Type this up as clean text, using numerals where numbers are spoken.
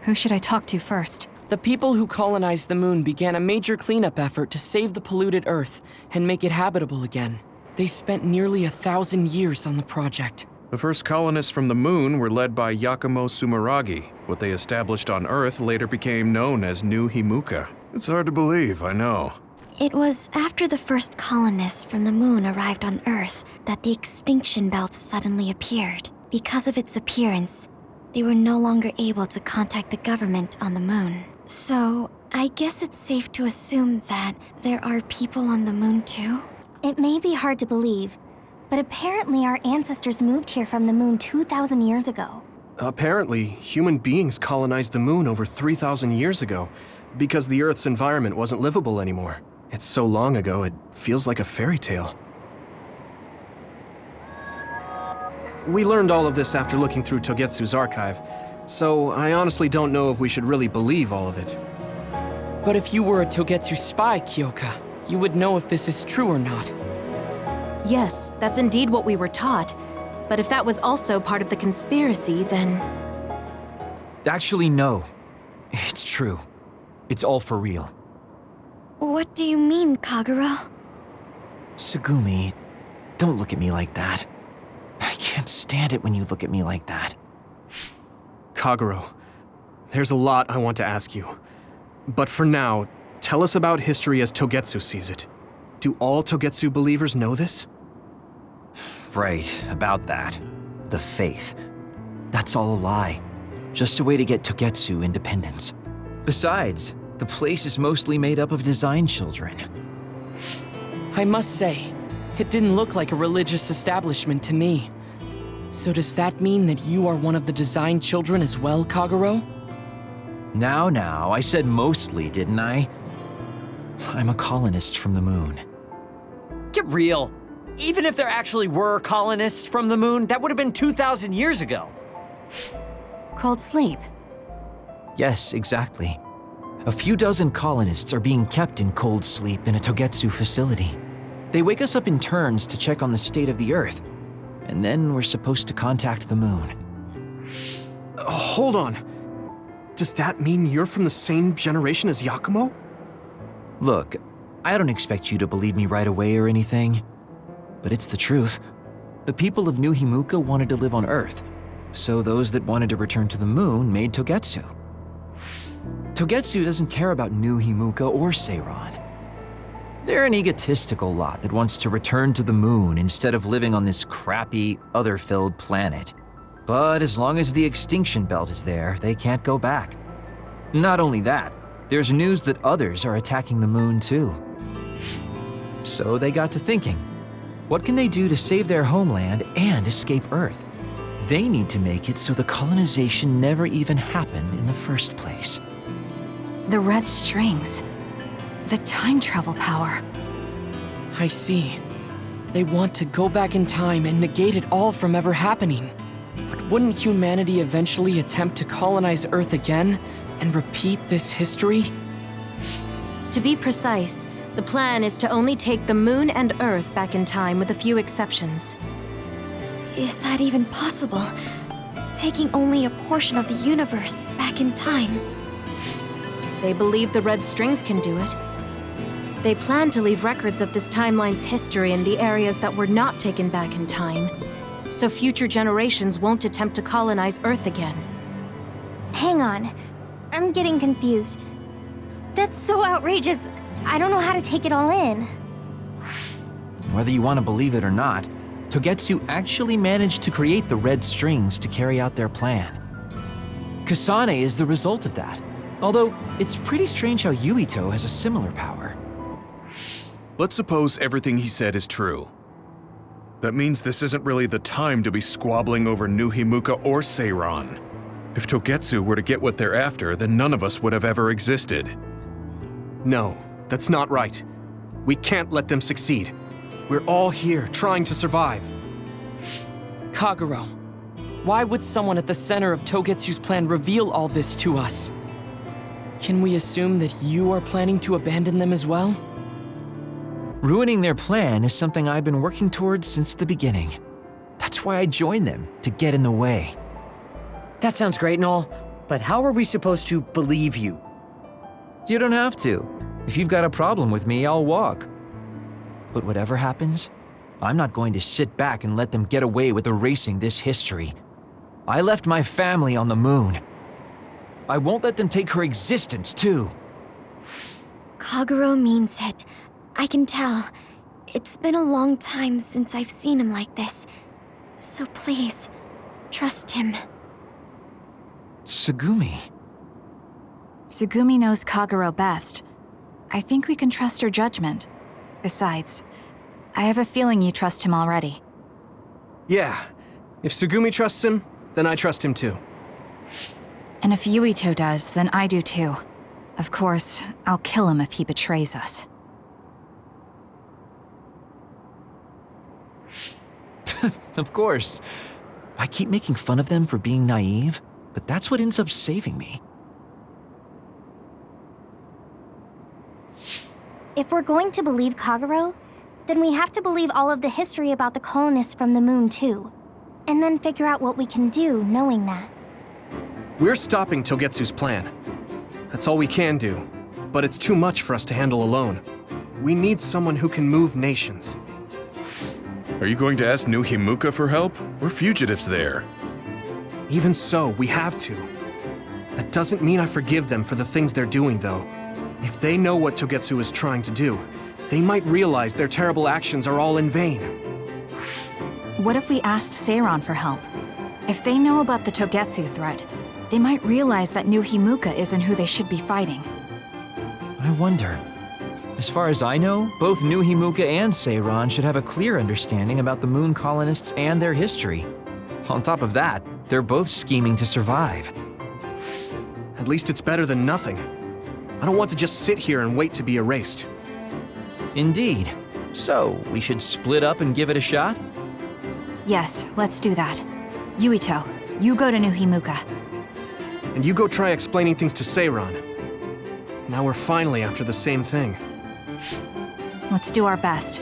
Who should I talk to first? The people who colonized the moon began a major cleanup effort to save the polluted Earth and make it habitable again. They spent nearly 1,000 years on the project. The first colonists from the moon were led by Yakumo Sumeragi. What they established on Earth later became known as New Himuka. It's hard to believe, I know. It was after the first colonists from the moon arrived on Earth that the extinction belt suddenly appeared. Because of its appearance, they were no longer able to contact the government on the moon. So, I guess it's safe to assume that there are people on the moon too? It may be hard to believe, but apparently our ancestors moved here from the moon 2,000 years ago. Apparently, human beings colonized the moon over 3,000 years ago because the Earth's environment wasn't livable anymore. It's so long ago, it feels like a fairy tale. We learned all of this after looking through Togetsu's archive, so I honestly don't know if we should really believe all of it. But if you were a Togetsu spy, Kyoka, you would know if this is true or not. Yes, that's indeed what we were taught. But if that was also part of the conspiracy, then... Actually, no. It's true. It's all for real. What do you mean, Kagura? Tsugumi, don't look at me like that. I can't stand it when you look at me like that. Kaguro, there's a lot I want to ask you. But for now, tell us about history as Togetsu sees it. Do all Togetsu believers know this? Right, about that. The faith. That's all a lie. Just a way to get Togetsu independence. Besides, the place is mostly made up of design children. I must say, it didn't look like a religious establishment to me. So does that mean that you are one of the design children as well, Kaguro? Now, I said mostly, didn't I? I'm a colonist from the moon. Get real. Even if there actually were colonists from the moon, that would have been 2,000 years ago. Cold sleep. Yes, exactly. A few dozen colonists are being kept in cold sleep in a Togetsu facility. They wake us up in turns to check on the state of the Earth, and then we're supposed to contact the moon. Hold on. Does that mean you're from the same generation as Yakumo? Look, I don't expect you to believe me right away or anything, but it's the truth. The people of New Himuka wanted to live on Earth, so those that wanted to return to the moon made Togetsu. Togetsu doesn't care about New Himuka or Seiran. They're an egotistical lot that wants to return to the moon instead of living on this crappy, other-filled planet. But as long as the extinction belt is there, they can't go back. Not only that, there's news that others are attacking the moon too. So they got to thinking, what can they do to save their homeland and escape Earth? They need to make it so the colonization never even happened in the first place. The red strings. The time travel power. I see. They want to go back in time and negate it all from ever happening. But wouldn't humanity eventually attempt to colonize Earth again and repeat this history? To be precise, the plan is to only take the moon and Earth back in time with a few exceptions. Is that even possible? Taking only a portion of the universe back in time? They believe the red strings can do it. They plan to leave records of this timeline's history in the areas that were not taken back in time, so future generations won't attempt to colonize Earth again. Hang on. I'm getting confused. That's so outrageous. I don't know how to take it all in. Whether you want to believe it or not, Togetsu actually managed to create the red strings to carry out their plan. Kasane is the result of that, although it's pretty strange how Yuito has a similar power. Let's suppose everything he said is true. That means this isn't really the time to be squabbling over New Himuka or Seiran. If Togetsu were to get what they're after, then none of us would have ever existed. No, that's not right. We can't let them succeed. We're all here trying to survive. Kaguro, why would someone at the center of Togetsu's plan reveal all this to us? Can we assume that you are planning to abandon them as well? Ruining their plan is something I've been working towards since the beginning. That's why I joined them, to get in the way. That sounds great and all, But how are we supposed to believe you? You don't have to. If you've got a problem with me, I'll walk. But whatever happens, I'm not going to sit back and let them get away with erasing this history. I left my family on the moon. I won't let them take her existence, too. Kagero means it. I can tell. It's been a long time since I've seen him like this. So please, trust him. Tsugumi. Tsugumi knows Kagero best. I think we can trust her judgment. Besides, I have a feeling you trust him already. Yeah. If Tsugumi trusts him, then I trust him too. And if Yuito does, then I do too. Of course, I'll kill him if he betrays us. Of course. I keep making fun of them for being naive, but that's what ends up saving me. If we're going to believe Kagero, then we have to believe all of the history about the colonists from the moon too. And then figure out what we can do knowing that. We're stopping Togetsu's plan. That's all we can do. But it's too much for us to handle alone. We need someone who can move nations. Are you going to ask New Himuka for help? We're fugitives there. Even so, we have to. That doesn't mean I forgive them for the things they're doing, though. If they know what Togetsu is trying to do, they might realize their terrible actions are all in vain. What if we asked Seiran for help? If they know about the Togetsu threat, they might realize that New Himuka isn't who they should be fighting. I wonder. As far as I know, both New Himuka and Seiran should have a clear understanding about the moon colonists and their history. On top of that, they're both scheming to survive. At least it's better than nothing. I don't want to just sit here and wait to be erased. Indeed. So, we should split up and give it a shot? Yes, let's do that. Yuito, you go to New Himuka. And you go try explaining things to Seiran. Now we're finally after the same thing. Let's do our best.